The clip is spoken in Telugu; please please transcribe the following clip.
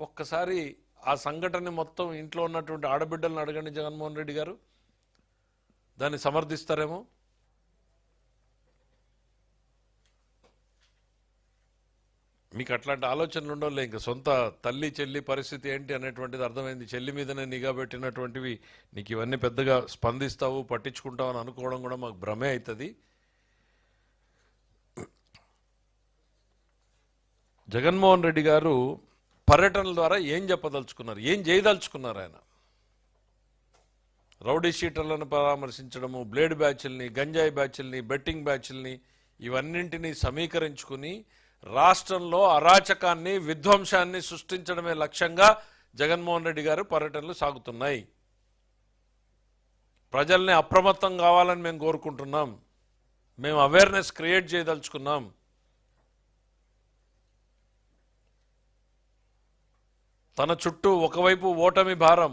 ఒక్కసారి ఆ సంఘటన మొత్తం ఇంట్లో ఉన్నటువంటి ఆడబిడ్డలను అడగండి జగన్మోహన్ రెడ్డి గారు, దాన్ని సమర్థిస్తారేమో. మీకు అట్లాంటి ఆలోచనలు ఉండవులే. ఇంకా సొంత తల్లి చెల్లి పరిస్థితి ఏంటి అనేటువంటిది అర్థమైంది. చెల్లి మీదనే నిఘా పెట్టినటువంటివి నీకు ఇవన్నీ పెద్దగా స్పందిస్తావు పట్టించుకుంటావు అని అనుకోవడం కూడా మాకు భ్రమే అవుతుంది. జగన్మోహన్ రెడ్డి గారు పర్యటనల ద్వారా ఏం చెప్పదలుచుకున్నారు, ఏం చేయదలుచుకున్నారు? ఆయన రౌడీ షీటర్లను పరామర్శించడము, బ్లేడ్ బ్యాచ్ల్ని, గంజాయి బ్యాచ్ల్ని, బెట్టింగ్ బ్యాచ్ల్ని ఇవన్నింటినీ సమీకరించుకుని రాష్ట్రంలో అరాచకాన్ని విధ్వంసాన్ని సృష్టించడమే లక్ష్యంగా జగన్మోహన్ రెడ్డి గారు పర్యటనలు సాగుతున్నాయి. ప్రజల్ని అప్రమత్తం కావాలని మేము కోరుకుంటున్నాం. మేము అవేర్నెస్ క్రియేట్ చేయదలుచుకున్నాం. తన చుట్టూ ఒకవైపు ఓటమి భారం,